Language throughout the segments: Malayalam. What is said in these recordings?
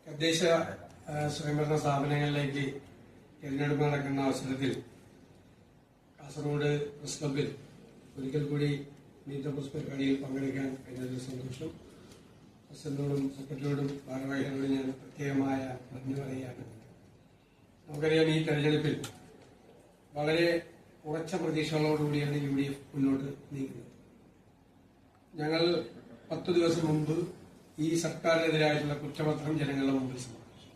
തദ്ദേശ സ്വയംഭരണ സ്ഥാപനങ്ങളിലേക്ക് തിരഞ്ഞെടുപ്പ് നടക്കുന്ന അവസരത്തിൽ കാസർഗോഡ് പ്രസ് ക്ലബിൽ ഒരിക്കൽ കൂടി മീറ്റ് പ്രസ് പരിപാടിയിൽ പങ്കെടുക്കാൻ കഴിഞ്ഞതിൽ സന്തോഷം. പ്രസിഡന്റിനോടും സെക്രട്ടറിയോടും ഭാരവാഹികളോടും ഞാൻ പ്രത്യേകമായ നന്ദി പറയുകയാണ്. നമുക്കറിയാം, ഈ തെരഞ്ഞെടുപ്പിൽ വളരെ ഉറച്ച പ്രതീക്ഷകളോടുകൂടിയാണ് UDF മുന്നോട്ട് നീങ്ങുന്നത്. ഞങ്ങൾ 10 ദിവസം മുമ്പ് ഈ സർക്കാരിനെതിരായിട്ടുള്ള കുറ്റപത്രം ജനങ്ങളുടെ മുമ്പിൽ സമർപ്പിച്ചു.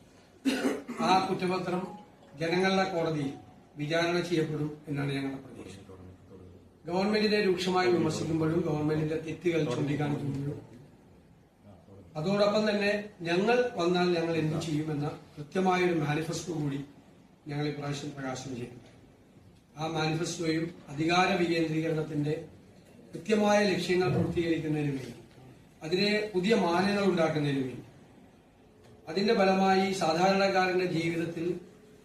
ആ കുറ്റപത്രം ജനങ്ങളുടെ കോടതിയിൽ വിചാരണ ചെയ്യപ്പെടും എന്നാണ് ഞങ്ങളുടെ പ്രതീക്ഷ. ഗവൺമെന്റിനെ രൂക്ഷമായി വിമർശിക്കുമ്പോഴും ഗവൺമെന്റിന്റെ തെറ്റുകൾ ചൂണ്ടിക്കാണിക്കുമ്പോഴും അതോടൊപ്പം തന്നെ ഞങ്ങൾ വന്നാൽ ഞങ്ങൾ എന്തു ചെയ്യുമെന്ന കൃത്യമായൊരു മാനിഫെസ്റ്റോ കൂടി ഞങ്ങൾ ഇപ്രാവശ്യം പ്രകാശനം ചെയ്യുന്നുണ്ട്. ആ മാനിഫെസ്റ്റോയും അധികാര വികേന്ദ്രീകരണത്തിന്റെ കൃത്യമായ ലക്ഷ്യങ്ങൾ പൂർത്തീകരിക്കുന്നതിന് വേണ്ടി, അതിനെ പുതിയ മാനങ്ങൾ ഉണ്ടാക്കുന്നതിന് വേണ്ടി, അതിന്റെ ഫലമായി സാധാരണക്കാരന്റെ ജീവിതത്തിൽ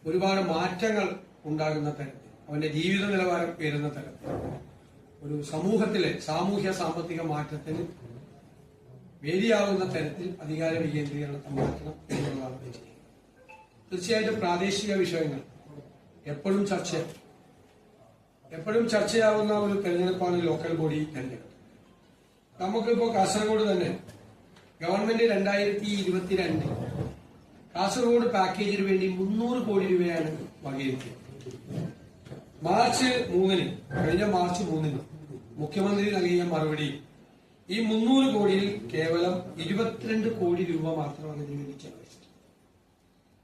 ഒരുപാട് മാറ്റങ്ങൾ ഉണ്ടാകുന്ന തരത്തിൽ, അവന്റെ ജീവിത നിലവാരം ഉയരുന്ന തരത്തിൽ, ഒരു സമൂഹത്തിലെ സാമൂഹ്യ സാമ്പത്തിക മാറ്റത്തിന് വേദിയാകുന്ന തരത്തിൽ അധികാര വികേന്ദ്രീകരണത്തെ മാറ്റണം എന്നുള്ളതാണ് ചെയ്യുന്നത്. തീർച്ചയായിട്ടും പ്രാദേശിക വിഷയങ്ങൾ എപ്പോഴും ചർച്ചയാവുന്ന ഒരു തെരഞ്ഞെടുപ്പാണ് ലോക്കൽ ബോഡി തെരഞ്ഞെടുപ്പ്. നമുക്കിപ്പോ കാസർഗോഡ് തന്നെ ഗവൺമെന്റ് 2022 കാസർഗോഡ് പാക്കേജിന് വേണ്ടി 300 കോടി രൂപയാണ് വകയിരുത്തിയത്. കഴിഞ്ഞ മാർച്ച് 3 മുഖ്യമന്ത്രി നൽകിയ മറുപടി ഈ 300 കോടിയിൽ കേവലം 22 കോടി രൂപ മാത്രമാണ് ഇതിനു വേണ്ടി ചെലവഴിച്ചത്.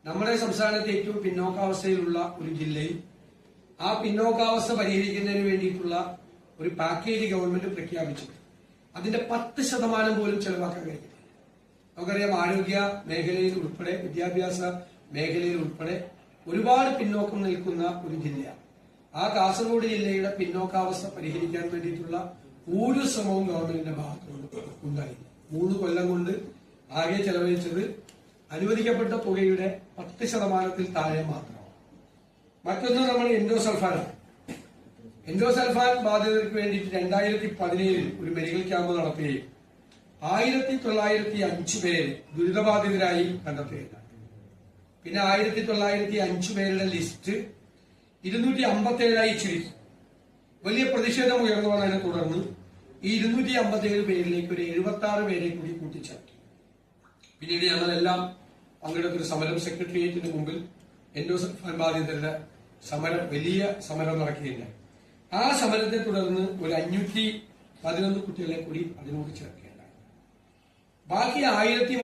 നമ്മുടെ സംസ്ഥാനത്തെ ഏറ്റവും പിന്നോക്കാവസ്ഥയിലുള്ള ഒരു ജില്ലയിൽ ആ പിന്നോക്കാവസ്ഥ പരിഹരിക്കുന്നതിന് വേണ്ടിയിട്ടുള്ള ഒരു പാക്കേജ് ഗവൺമെന്റ് പ്രഖ്യാപിച്ചു. അതിന്റെ 10% പോലും ചെലവാക്കാൻ കഴിയില്ല. നമുക്കറിയാം, ആരോഗ്യ മേഖലയിൽ ഉൾപ്പെടെ, വിദ്യാഭ്യാസ മേഖലയിൽ ഉൾപ്പെടെ ഒരുപാട് പിന്നോക്കം നിൽക്കുന്ന ഒരു ജില്ലയാണ്. ആ കാസർഗോഡ് ജില്ലയുടെ പിന്നോക്കാവസ്ഥ പരിഹരിക്കാൻ വേണ്ടിയിട്ടുള്ള ഒരു ശ്രമവും ഗവൺമെന്റിന്റെ ഭാഗത്തുനിന്ന് ഉണ്ടായില്ല. 3 കൊല്ലം കൊണ്ട് ആകെ ചെലവഴിച്ചത് അനുവദിക്കപ്പെട്ട തുകയുടെ 10% താഴെ മാത്രമാണ്. മറ്റൊന്ന് നമ്മൾ എൻഡോസൾഫാൻ ബാധിതർക്ക് വേണ്ടിയിട്ട് 2017 ഒരു മെഡിക്കൽ ക്യാമ്പ് നടത്തുകയും 1905 പേര് ദുരിതബാധിതരായി കണ്ടെത്തുകയുണ്ടായി. പിന്നെ 1905 പേരുടെ ലിസ്റ്റ് 257 ചുരുക്കി. വലിയ പ്രതിഷേധം ഉയർന്നു വന്നതിനെ തുടർന്ന് ഈ 257 പേരിലേക്ക് ഒരു 76 പേരെ കൂടി കൂട്ടിച്ചേർത്തു. പിന്നീട് ഞങ്ങളെല്ലാം പങ്കെടുത്തൊരു സമരം സെക്രട്ടേറിയറ്റിന് മുമ്പിൽ എൻഡോസൾഫാൻ ബാധിതരുടെ വലിയ സമരം നടക്കുകയുണ്ടായി. ആ സമരത്തെ തുടർന്ന് ഒരു 511 കുട്ടികളെ കൂടി അതിനോട് ചേർക്കുകയുണ്ടായി. ബാക്കി